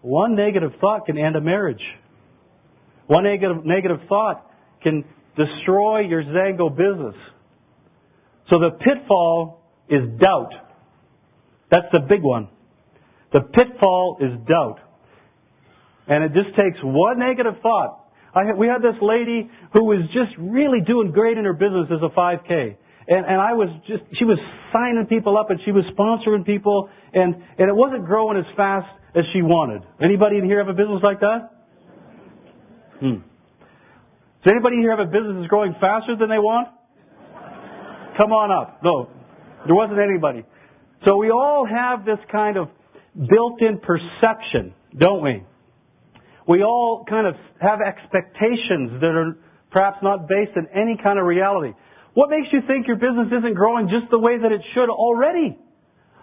one negative thought can end a marriage. One negative thought can destroy your Zango business. So the pitfall is doubt. That's the big one. The pitfall is doubt. And it just takes one negative thought. We had this lady who was just really doing great in her business as a 5K. And she was signing people up and she was sponsoring people and it wasn't growing as fast as she wanted. Anybody in here have a business like that? Does anybody here have a business that's growing faster than they want? Come on up. No, there wasn't anybody. So we all have this kind of built-in perception, don't we? We all kind of have expectations that are perhaps not based in any kind of reality. What makes you think your business isn't growing just the way that it should already?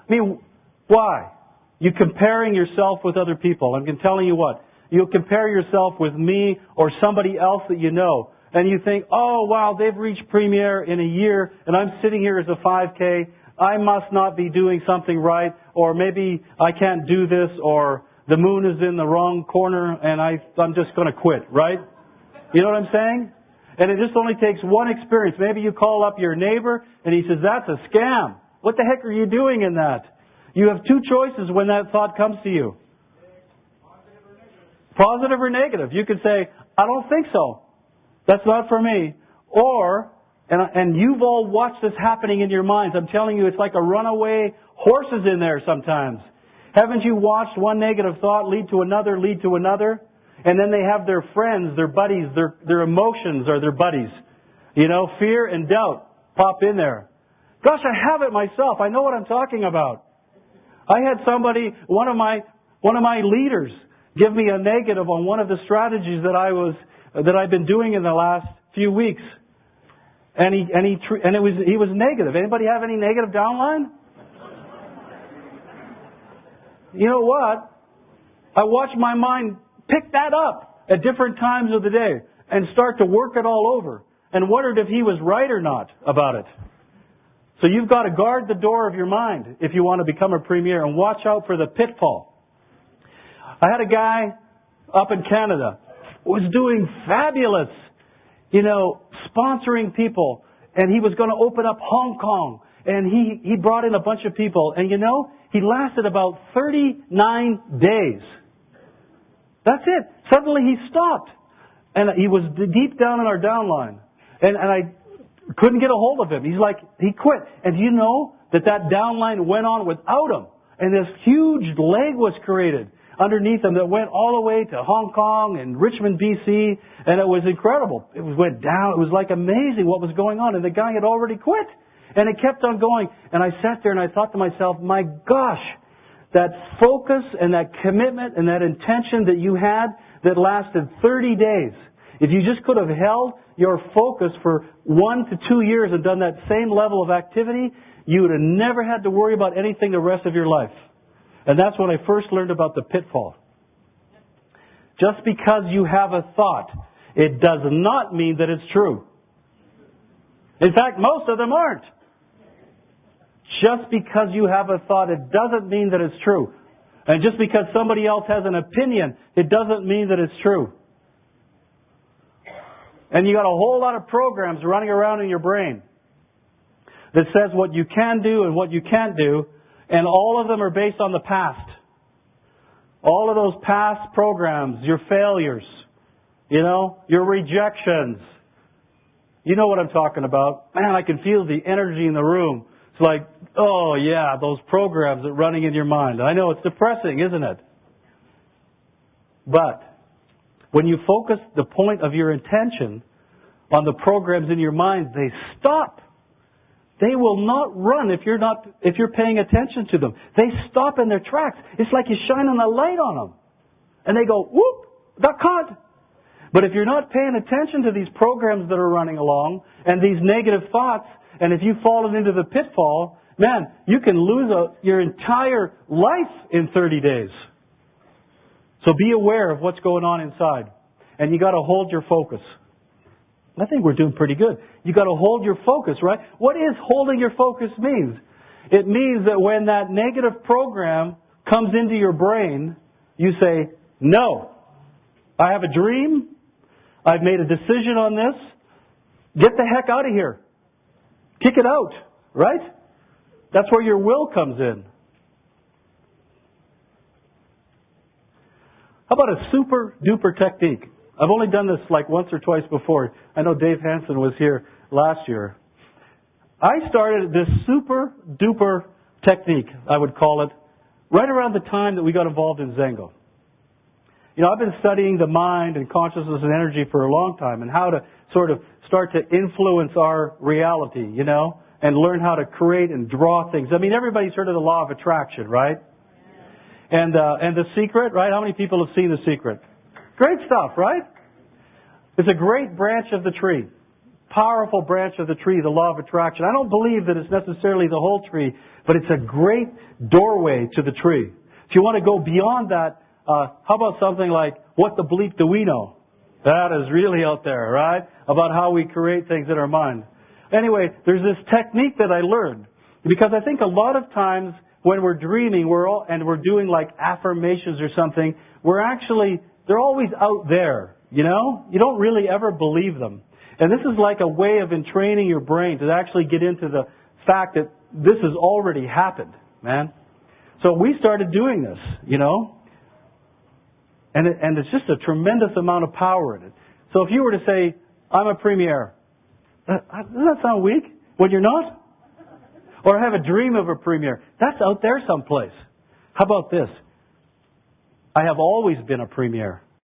I mean, why? You're comparing yourself with other people. I'm telling you what. You'll compare yourself with me or somebody else that you know. And you think, oh, wow, they've reached Premier in a year and I'm sitting here as a 5K. I must not be doing something right. Or maybe I can't do this. Or the moon is in the wrong corner and I'm just going to quit, right? You know what I'm saying? And it just only takes one experience. Maybe you call up your neighbor and he says, that's a scam. What the heck are you doing in that? You have two choices when that thought comes to you. Positive or negative. You could say, I don't think so. That's not for me. Or, and you've all watched this happening in your minds. I'm telling you, it's like a runaway horses in there sometimes. Haven't you watched one negative thought lead to another, And then they have their friends, their buddies, their emotions are their buddies. You know, fear and doubt pop in there. Gosh, I have it myself. I know what I'm talking about. I had somebody, one of my leaders, give me a negative on one of the strategies that I've been doing in the last few weeks, and he was negative. Anybody have any negative downline? You know what? I watch my mind pick that up at different times of the day and start to work it all over, and wondered if he was right or not about it. So you've got to guard the door of your mind if you want to become a premier, and watch out for the pitfall. I had a guy up in Canada who was doing fabulous, sponsoring people. And he was going to open up Hong Kong. And he brought in a bunch of people. And he lasted about 39 days. That's it. Suddenly he stopped. And he was deep down in our downline. And I couldn't get a hold of him. He quit. And do you know that downline went on without him? And this huge leg was created underneath him that went all the way to Hong Kong and Richmond, BC, and it was incredible. It went down. It was like amazing what was going on, and the guy had already quit, and it kept on going. And I sat there and I thought to myself, my gosh, that focus and that commitment and that intention that you had that lasted 30 days. If you just could have held your focus for 1 to 2 years and done that same level of activity, you would have never had to worry about anything the rest of your life. And that's when I first learned about the pitfall. Just because you have a thought, it does not mean that it's true. In fact, most of them aren't. Just because you have a thought, it doesn't mean that it's true. And just because somebody else has an opinion, it doesn't mean that it's true. And you got a whole lot of programs running around in your brain that says what you can do and what you can't do, and all of them are based on the past. All of those past programs, your failures, your rejections. You know what I'm talking about. Man, I can feel the energy in the room. It's like, oh yeah, those programs that are running in your mind. I know it's depressing, isn't it? But when you focus the point of your intention on the programs in your mind, they stop. They will not run if you're paying attention to them. They stop in their tracks. It's like you shine a light on them. And they go, whoop, got caught. But if you're not paying attention to these programs that are running along and these negative thoughts, and if you've fallen into the pitfall, man, you can lose your entire life in 30 days. So be aware of what's going on inside. And you got to hold your focus. I think we're doing pretty good. You got to hold your focus, right? What is holding your focus means? It means that when that negative program comes into your brain, You say, no. I have a dream. I've made a decision on this. Get the heck out of here. Kick it out, right? That's where your will comes in. How about a super duper technique? I've only done this like once or twice before. I know Dave Hansen was here last year. I started this super duper technique, I would call it, right around the time that we got involved in Zengo. You know, I've been studying the mind and consciousness and energy for a long time and how to sort of start to influence our reality, you know, and learn how to create and draw things. I mean, everybody's heard of the law of attraction, right? And The Secret, right? How many people have seen The Secret? Great stuff, right? It's a great branch of the tree. Powerful branch of the tree, the law of attraction. I don't believe that it's necessarily the whole tree, but it's a great doorway to the tree. If you want to go beyond that, how about something like, what the bleep do we know? That is really out there, right? About how we create things in our mind. Anyway, there's this technique that I learned. Because I think a lot of times when we're dreaming, we're doing like affirmations or something, they're always out there, you know? You don't really ever believe them. And this is like a way of entraining your brain to actually get into the fact that this has already happened, man. So we started doing this, you know? And it's just a tremendous amount of power in it. So if you were to say, I'm a premier, doesn't that sound weak when you're not? Or have a dream of a premier. That's out there someplace. How about this? I have always been a premier.